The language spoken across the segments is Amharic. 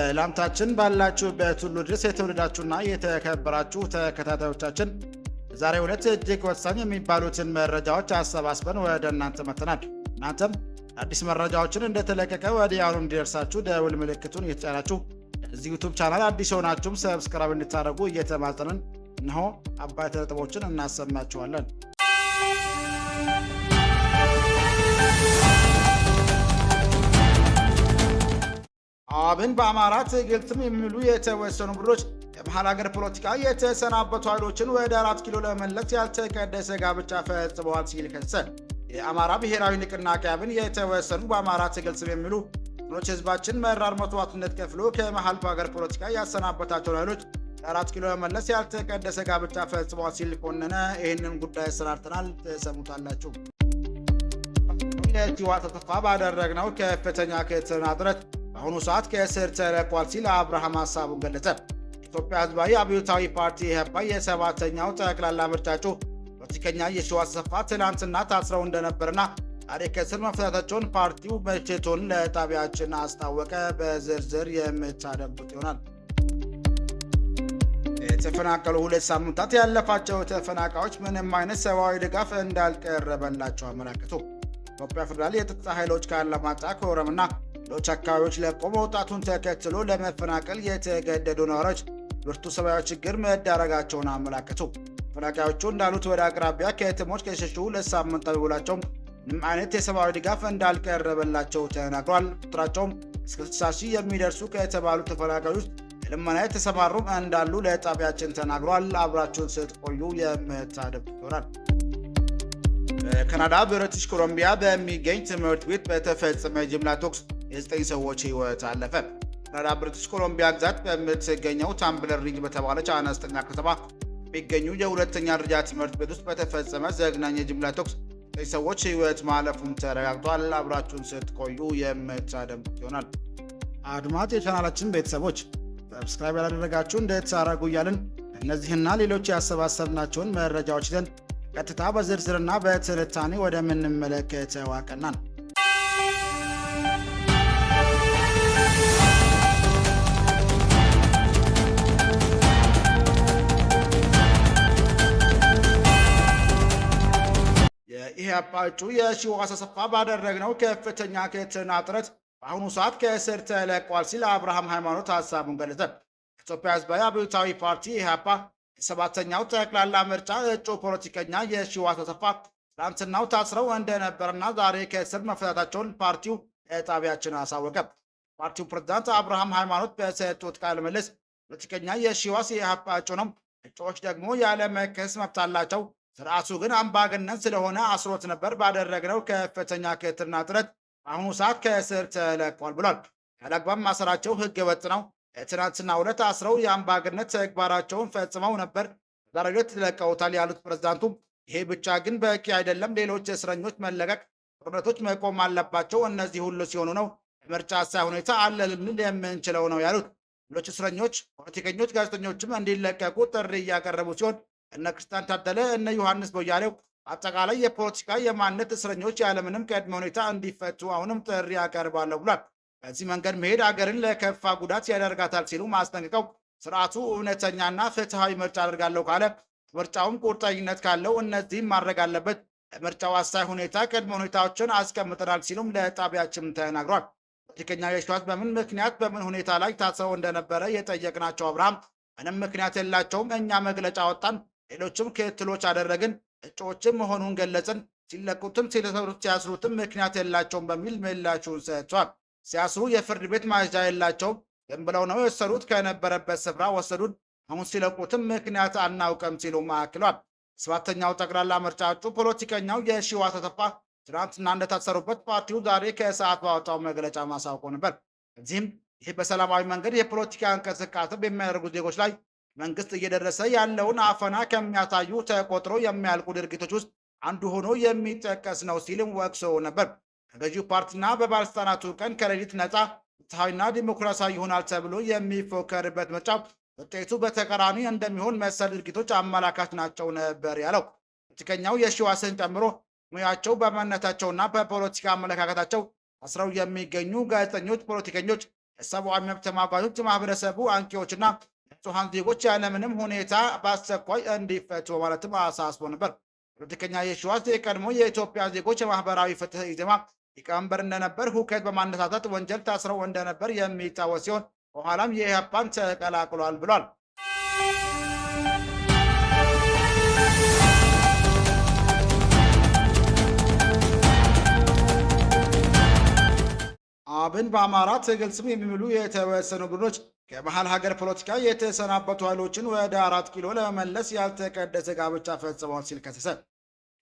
ሰላምታችን ባላችሁበት ሁሉ ድረስ የተወደዳችሁና የተከበራችሁ ተከታታዮቻችን ዛሬው ዕለት እጅግ ወሳኝ የሚባሉትን መረጃዎች አሰባስበን ወደ እናንተ መጥተናል። እናንተም አዲስ መረጃዎችን እንደተለቀቀ ወዲያውኑ እንዲደርሳችሁ ደውል ምልክቱን እየተጫናችሁ እዚህ ዩቲዩብ ቻናል አዲስ ሆናችሁም ሰብስክራይብ እንድታደርጉ እየተማጸንን እነሆ አባይ ነጥቦችን እናሰማችኋለን። አብን በአማራ ትግልትም የሚሉ የተወሰኑ ቡድኖች የመሃል ሀገር ፖለቲካ የተሰናበቱ ኃይሎችን ወደ 4 ኪሎ ለመመለስ ያልተቀደሰ ጋብቻ ፈጽመዋል ሲል ከሰሰ። የአማራ ብሔራዊ ንቅናቄ አብን የተወሰኑ በአማራ ትግልትም የሚሉ ቡድኖች ህዝባችን መራር መስዋዕትነት ከፍሎ ከመሃል ሀገር ፖለቲካ ያሰናበታቸውን ኃይሎች ለ4 ኪሎ ለመመለስ ያልተቀደሰ ጋብቻ ፈጽመዋል ሲል ኮነነ። ይህንን ጉዳይ አሰናድተናል፣ ተሰሙታላችሁ። የህወሓት ተስፋ ባደረግነው ከፍተኛ ክትትልና ጥረት በአሁኑ ሰዓት ከእስር ተለቋል ሲል አብርሃም ሀሳቡን ገለጸ። ኢትዮጵያ ህዝባዊ አብዮታዊ ፓርቲ ኢህአፓ የ7ኛው ጠቅላላ ምርጫ እጩ ፖለቲከኛ የሺዋስ አሰፋ ትናንትና ታስረው እንደነበርና ዛሬ ከእስር መፈታታቸውን ፓርቲው ምሽቱን ለጣቢያችን አስታወቀ። በዝርዝር የምታደምጡት ይሆናል። የተፈናቀሉ 2 ሳምንታት ያለፋቸው ተፈናቃዮች ምንም አይነት ሰብአዊ ድጋፍ እንዳልቀረበላቸው አመለከቱ። ኢትዮጵያ ፌዴራል የጸጥታ ኃይሎች ከአላማጣ ከኦሮምና ሌሎች አካባቢዎች ለቆ መውጣቱን ተከትሎ ለመፈናቀል የተገደዱ ነዋሪዎች ብርቱ ሰብአዊ ችግር መዳረጋቸውን አመለከቱ። ተፈናቃዮቹ እንዳሉት ወደ አቅራቢያ ከተሞች ከሸሹ 2 ሳምንታት ቢሞላቸውም ምንም አይነት የሰብአዊ ድጋፍ እንዳልቀረበላቸው ተናግሯል። ቁጥራቸውም እስከ 60 ሺህ የሚደርሱ ከተባሉ ተፈናቃዮች ለልመና የተሰማሩም እንዳሉ ለጣቢያችን ተናግሯል። አብራችሁን ስትቆዩ የምታደምጡ ይሆናል። በካናዳ ብሪቲሽ ኮሎምቢያ በሚገኝ ትምህርት ቤት በተፈጸመ ጅምላ ተኩስ የ9 ሰዎች ህይወት አለፈ። ካናዳ ብሪቲሽ ኮሎምቢያ ግዛት በምትገኘው ታምብለር ሪጅ በተባለች አነስተኛ ከተማ የሚገኙ የሁለተኛ ደረጃ ትምህርት ቤት ውስጥ በተፈጸመ ዘግናኝ የጅምላ ተኩስ 9 ሰዎች ህይወት ማለፉም ተረጋግጧል። አብራችሁን ስትቆዩ የምታደምጡት ይሆናል። አድማጭ የቻናላችን ቤተሰቦች ሰብስክራይብ ያላደረጋችሁ እንድታደርጉ እያልን እነዚህና ሌሎች ያሰባሰብናቸውን መረጃዎች ይዘን ቀጥታ በዝርዝርና በትንታኔ ወደምንመለከተው አቀናን። የኢህአፓ እጩ የሺዋስ አሰፋ ባደረግነው ከፍተኛ ክትትልና ጥረት በአሁኑ ሰዓት ከእስር ተለቋል ሲል አብርሃም ሃይማኖት ሀሳቡን ገለጸ። ኢትዮጵያ ህዝባዊ አብዮታዊ ፓርቲ ኢህአፓ የ7ኛው ጠቅላላ ምርጫ እጩ ፖለቲከኛ የሺዋስ አሰፋ ትናንትናው ታስረው እንደነበርና ዛሬ ከእስር መፈታታቸውን ፓርቲው ለጣቢያችን አሳወቀ። ፓርቲው ፕሬዝዳንት አብርሃም ሃይማኖት በሰጡት ቃለ ምልልስ ፖለቲከኛ የሺዋስ የኢህአፓ እጩ ነው፣ እጩዎች ደግሞ ያለመከሰስ መብት አላቸው፣ ስርዓቱ ግን አምባገነን ስለሆነ አስሮት ነበር። ባደረግነው ከፍተኛ ክትትልና ጥረት በአሁኑ ሰዓት ከእስር ተለቋል ብሏል። ያለአግባብ ማሰራቸው ህገ ወጥ ነው። ትናንትናው ዕለት አስረው የአምባገነን ተግባራቸውን ፈጽመው ነበር፣ ዛሬ ዕለት ተለቀውታል ያሉት ፕሬዝዳንቱ ይሄ ብቻ ግን በቂ አይደለም፣ ሌሎች እስረኞች መለቀቅ፣ ጦርነቶች መቆም አለባቸው። እነዚህ ሁሉ ሲሆኑ ነው ምርጫ አሳይ ሁኔታ አለ ልንል የምንችለው ነው ያሉት። ሌሎች እስረኞች፣ ፖለቲከኞች፣ ጋዜጠኞችም እንዲለቀቁ ጥሪ እያቀረቡ ሲሆን እነ ክርስቲያን ታደለ፣ እነ ዮሐንስ ቦያሌው አጠቃላይ የፖለቲካ የማንነት እስረኞች ያለምንም ቅድመ ሁኔታ እንዲፈቱ አሁንም ጥሪ ያቀርባለሁ ብሏል። በዚህ መንገድ መሄድ አገርን ለከፋ ጉዳት ያደርጋታል ሲሉ ማስጠንቀቀው ስርዓቱ እውነተኛና ፍትሐዊ ምርጫ አደርጋለሁ ካለ ምርጫውም ቁርጠኝነት ካለው እነዚህም ማድረግ አለበት። ለምርጫው አሳይ ሁኔታ ቅድመ ሁኔታዎችን አስቀምጠናል ሲሉም ለጣቢያችን ተናግሯል። ፖለቲከኛ የሺዋስ በምን ምክንያት በምን ሁኔታ ላይ ታስረው እንደነበረ የጠየቅናቸው አብርሃም ምንም ምክንያት የላቸውም፣ እኛ መግለጫ ወጣን፣ ሌሎችም ክትትሎች አደረግን፣ እጩዎችም መሆኑን ገለጽን፣ ሲለቁትም ሲያስሩትም ምክንያት የላቸውም በሚል ምላሹን ሰጥቷል። ሲያስሩ የፍርድ ቤት ማዘዣ የላቸውም፣ ዝም ብለው ነው የወሰዱት፣ ከነበረበት ስፍራ ወሰዱን፣ አሁን ሲለቁትም ምክንያት አናውቅም ሲሉ አክሏል። 7ኛው ጠቅላላ ምርጫ እጩ ፖለቲከኛው የሺዋስ አሰፋ ትናንትና እንደታሰሩበት ፓርቲው ዛሬ ከሰዓት ባወጣው መግለጫ ማሳውቆ ነበር። እዚህም ይህ በሰላማዊ መንገድ የፖለቲካ እንቅስቃሴ በሚያደርጉ ዜጎች ላይ መንግስት እየደረሰ ያለውን አፈና ከሚያሳዩ ተቆጥሮ የሚያልቁ ድርጊቶች ውስጥ አንዱ ሆኖ የሚጠቀስ ነው ሲልም ወቅሶ ነበር። ከገዢው ፓርቲና በባለስልጣናቱ ቀን ከሌሊት ነፃ ፍትሐዊና ዲሞክራሲያዊ ይሆናል ተብሎ የሚፎከርበት ምርጫ ውጤቱ በተቃራኒ እንደሚሆን መሰል ድርጊቶች አመላካች ናቸው ነበር ያለው። ፖለቲከኛው የሺዋስን ጨምሮ ሙያቸው በማንነታቸውና በፖለቲካ አመለካከታቸው አስረው የሚገኙ ጋዜጠኞች፣ ፖለቲከኞች፣ የሰብአዊ መብት ተሟጋቾች፣ ማህበረሰቡ አንቂዎችና ንጹሐን ዜጎች ያለምንም ሁኔታ በአስቸኳይ እንዲፈቱ በማለትም አሳስቦ ነበር። ፖለቲከኛ የሺዋስ የቀድሞ የኢትዮጵያ ዜጎች የማህበራዊ ፍትህ ኢዜማ ሊቀመንበር እንደነበር ሁከት በማነሳሳት ወንጀል ታስረው እንደነበር የሚታወስ ሲሆን በኋላም የኢህአፓን ተቀላቅሏል ብሏል። አብን በአማራ ትግል ስም የሚምሉ የተወሰኑ ቡድኖች ከመሀል ሀገር ፖለቲካ የተሰናበቱ ኃይሎችን ወደ 4 ኪሎ ለመመለስ ያልተቀደሰ ጋብቻ ፈጽመዋል ሲል ከሰሰ።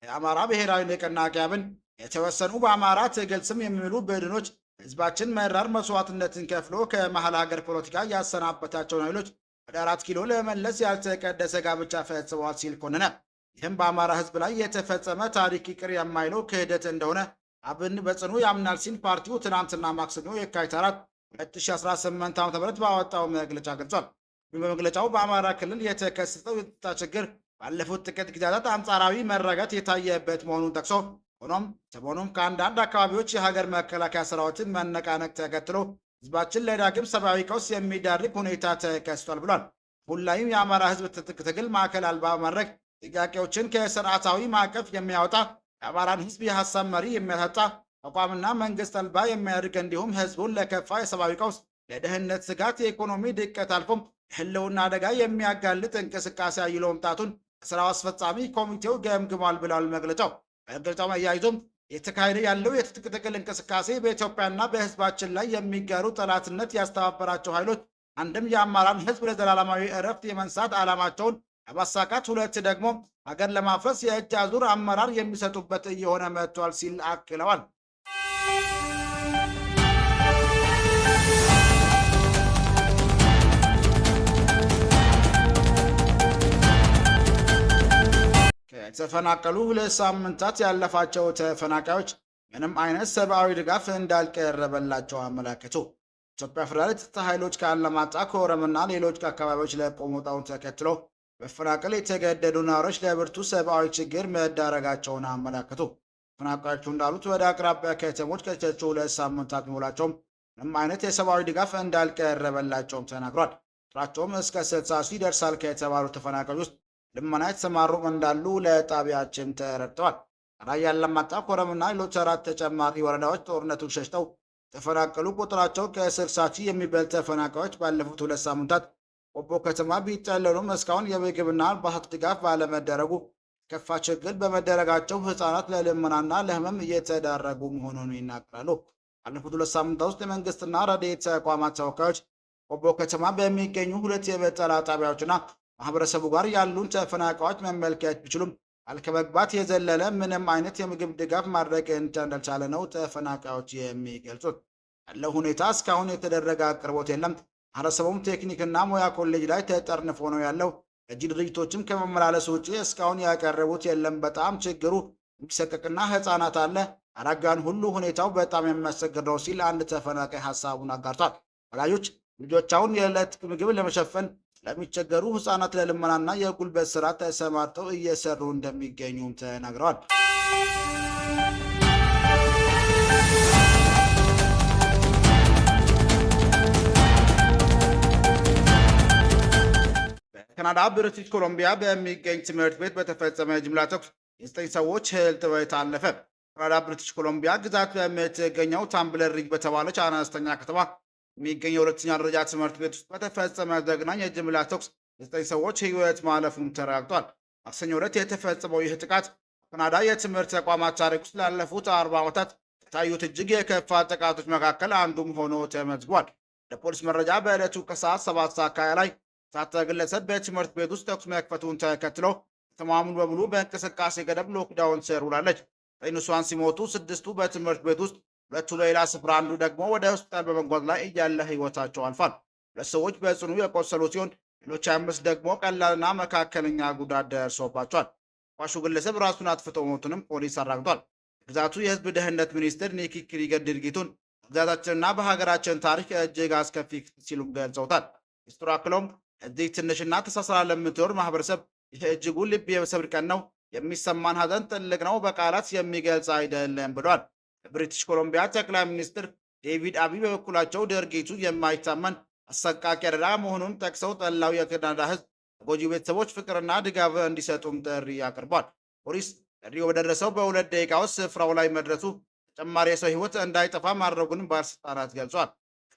የአማራ ብሔራዊ ንቅናቄ አብን የተወሰኑ በአማራ ትግል ስም የሚምሉ ቡድኖች ህዝባችን መራር መስዋዕትነትን ከፍሎ ከመሀል ሀገር ፖለቲካ ያሰናበታቸውን ኃይሎች ወደ 4 ኪሎ ለመመለስ ያልተቀደሰ ጋብቻ ፈጽመዋል ሲል ኮነነ። ይህም በአማራ ህዝብ ላይ የተፈጸመ ታሪክ ይቅር የማይለው ክህደት እንደሆነ አብን በጽኑ ያምናል ሲል ፓርቲው ትናንትና ማክሰኞ የካቲት 4 2018 ዓ.ም ባወጣው መግለጫ ገልጿል። በመግለጫው በአማራ ክልል የተከሰተው የጸጥታ ችግር ባለፉት ጥቂት ጊዜያት አንጻራዊ መረጋጋት የታየበት መሆኑን ጠቅሶ ሆኖም ሰሞኑን ከአንዳንድ አካባቢዎች የሀገር መከላከያ ሰራዊትን መነቃነቅ ተከትሎ ህዝባችን ለዳግም ሰብአዊ ቀውስ የሚዳርግ ሁኔታ ተከስቷል ብሏል። ሁላይም የአማራ ህዝብ ትጥቅ ትግል ማዕከል አልባ በማድረግ ጥያቄዎችን ከስርዓታዊ ማዕቀፍ የሚያወጣ የአማራን ህዝብ የሀሳብ መሪ የሚያሳጣ ተቋምና መንግስት አልባ የሚያደርግ እንዲሁም ህዝቡን ለከፋ የሰብአዊ ቀውስ፣ ለደህንነት ስጋት፣ የኢኮኖሚ ድቀት አልፎም የህልውና አደጋ የሚያጋልጥ እንቅስቃሴ አይሎ መምጣቱን ስራው አስፈጻሚ ኮሚቴው ገምግሟል ብሏል መግለጫው። መግለጫው አያይዞም የተካሄደ ያለው የትጥቅ ትግል እንቅስቃሴ በኢትዮጵያና በህዝባችን ላይ የሚጋሩ ጠላትነት ያስተባበራቸው ኃይሎች አንድም የአማራን ህዝብ ለዘላለማዊ እረፍት የመንሳት ዓላማቸውን ለማሳካት፣ ሁለት ደግሞ ሀገር ለማፍረስ የእጅ አዙር አመራር የሚሰጡበት እየሆነ መጥቷል ሲል አክለዋል። ከተፈናቀሉ 2 ሳምንታት ያለፋቸው ተፈናቃዮች ምንም አይነት ሰብአዊ ድጋፍ እንዳልቀረበላቸው አመላከቱ። ኢትዮጵያ ፌዴራል የጸጥታ ኃይሎች ከአላማጣ፣ ከኦሮምና ሌሎች አካባቢዎች ለቀው መውጣቱን ተከትሎ መፈናቀል የተገደዱ ነዋሪዎች ለብርቱ ሰብአዊ ችግር መዳረጋቸውን አመላከቱ። ተፈናቃዮቹ እንዳሉት ወደ አቅራቢያ ከተሞች ከሸሹ 2 ሳምንታት ቢሞላቸውም ምንም አይነት የሰብአዊ ድጋፍ እንዳልቀረበላቸውም ተናግሯል። ቁጥራቸውም እስከ 60 ሺህ ይደርሳል ከተባሉ ተፈናቃዮች ውስጥ ልመና የተሰማሩ እንዳሉ ለጣቢያችን ተረድተዋል። ራያ አላማጣ፣ ኮረምና ሌሎች 4 ተጨማሪ ወረዳዎች ጦርነቱን ሸሽተው ተፈናቀሉ ቁጥራቸው ከ60 ሺህ የሚበልጥ ተፈናቃዮች ባለፉት 2 ሳምንታት ቆቦ ከተማ ቢጠለሉም እስካሁን የምግብና አልባሳት ድጋፍ ባለመደረጉ ከፋ ችግር በመደረጋቸው ህፃናት ለልመናና ለህመም እየተዳረጉ መሆኑን ይናገራሉ። ባለፉት 2 ሳምንታት ውስጥ የመንግስትና ረድኤት ተቋማት ተወካዮች ቆቦ ከተማ በሚገኙ 2 የመጠለያ ጣቢያዎችና ማህበረሰቡ ጋር ያሉን ተፈናቃዮች መመልከት ቢችሉም አልከመግባት የዘለለ ምንም አይነት የምግብ ድጋፍ ማድረግ እንዳልቻለ ነው ተፈናቃዮች የሚገልጹት። ያለው ሁኔታ እስካሁን የተደረገ አቅርቦት የለም። ማህበረሰቡም ቴክኒክና ሙያ ኮሌጅ ላይ ተጠርንፎ ነው ያለው። እጅ ድርጅቶችም ከመመላለስ ውጭ እስካሁን ያቀረቡት የለም። በጣም ችግሩ የሚሰቀቅና ህፃናት አለ። አረጋን ሁሉ ሁኔታው በጣም የሚያስቸግር ነው ሲል አንድ ተፈናቃይ ሀሳቡን አጋርቷል። ወላጆች ልጆቻውን የዕለት ምግብ ለመሸፈን ለሚቸገሩ ህፃናት ለልመናና የጉልበት ስራ ተሰማርተው እየሰሩ እንደሚገኙም ተናግረዋል። በካናዳ ብሪቲሽ ኮሎምቢያ በሚገኝ ትምህርት ቤት በተፈጸመ ጅምላ ተኩስ የ9 ሰዎች ህይወት አለፈ። ካናዳ ብሪቲሽ ኮሎምቢያ ግዛት በምትገኘው ታምብለር ሪጅ በተባለች አነስተኛ ከተማ የሚገኘው 2ኛ ደረጃ ትምህርት ቤት ውስጥ በተፈጸመ ዘግናኝ የጅምላ ተኩስ የ9 ሰዎች ህይወት ማለፉን ተረጋግጧል። ማክሰኞ ዕለት የተፈጸመው ይህ ጥቃት ካናዳ የትምህርት ተቋማት ታሪክ ውስጥ ላለፉት 40 ዓመታት ከታዩት እጅግ የከፋ ጥቃቶች መካከል አንዱም ሆኖ ተመዝግቧል። ለፖሊስ መረጃ በዕለቱ ከሰዓት 7 ሰዓት ላይ የታጠቀ ግለሰብ በትምህርት ቤት ውስጥ ተኩስ መክፈቱን ተከትሎ ከተማዋ ሙሉ በሙሉ በእንቅስቃሴ ገደብ ሎክዳውን ስር ውላለች። 9 ንጹሃን ሲሞቱ 6ቱ በትምህርት ቤት ውስጥ፣ 2ቱ ሌላ ስፍራ፣ አንዱ ደግሞ ወደ ሆስፒታል በመጓዝ ላይ እያለ ህይወታቸው አልፏል። 2 ሰዎች በጽኑ የቆሰሉ ሲሆን ሌሎች 5 ደግሞ ቀላልና መካከለኛ ጉዳት ደርሶባቸዋል። ኳሹ ግለሰብ ራሱን አጥፍቶ ሞቱንም ፖሊስ አረጋግጧል። ግዛቱ የህዝብ ደህንነት ሚኒስትር ኒኪ ክሪገር ድርጊቱን በግዛታችንና በሀገራችን ታሪክ እጅግ አስከፊ ሲሉም ገልጸውታል። ሚኒስትሩ አክለውም እዚህ ትንሽና ተሳስራ ለምትኖር ማህበረሰብ ይህ እጅጉን ልብ የሚሰብር ቀን ነው። የሚሰማን ሀዘን ጥልቅ ነው፣ በቃላት የሚገልጽ አይደለም ብሏል። የብሪቲሽ ኮሎምቢያ ጠቅላይ ሚኒስትር ዴቪድ አብይ በበኩላቸው ድርጊቱ የማይታመን አሰቃቂ አደጋ መሆኑን ጠቅሰው ጠላው የካናዳ ሕዝብ ተጎጂ ቤተሰቦች ፍቅርና ድጋፍ እንዲሰጡም ጥሪ አቅርቧል። ፖሊስ ጥሪው በደረሰው በ2 ደቂቃ ውስጥ ስፍራው ላይ መድረሱ ተጨማሪ የሰው ሕይወት እንዳይጠፋ ማድረጉን ባለስልጣናት ገልጿል።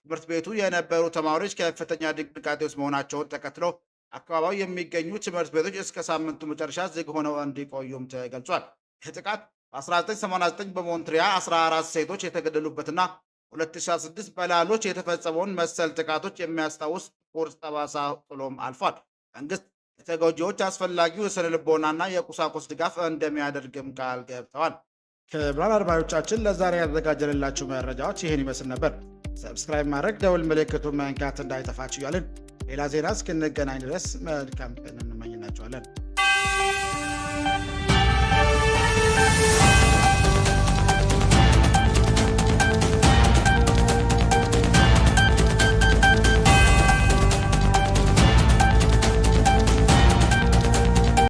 ትምህርት ቤቱ የነበሩ ተማሪዎች ከፍተኛ ድንጋጤ ውስጥ መሆናቸውን ተከትሎ አካባቢው የሚገኙ ትምህርት ቤቶች እስከ ሳምንቱ መጨረሻ ዝግ ሆነው እንዲቆዩም ተገልጿል። ይህ ጥቃት በ1989 በሞንትሪያ 14 ሴቶች የተገደሉበትና 2016 በላሎች የተፈጸመውን መሰል ጥቃቶች የሚያስታውስ ጥቁር ጠባሳ ጥሎም አልፏል። መንግስት ለተጎጂዎች አስፈላጊው የስነ ልቦናና የቁሳቁስ ድጋፍ እንደሚያደርግም ቃል ገብተዋል። ክቡራን አድማጮቻችን ለዛሬ ያዘጋጀንላችሁ መረጃዎች ይህን ይመስል ነበር። ሰብስክራይብ ማድረግ፣ ደውል ምልክቱን መንካት እንዳይጠፋችሁ እያልን ሌላ ዜና እስክንገናኝ ድረስ መልካም ቀን እንመኝላችኋለን።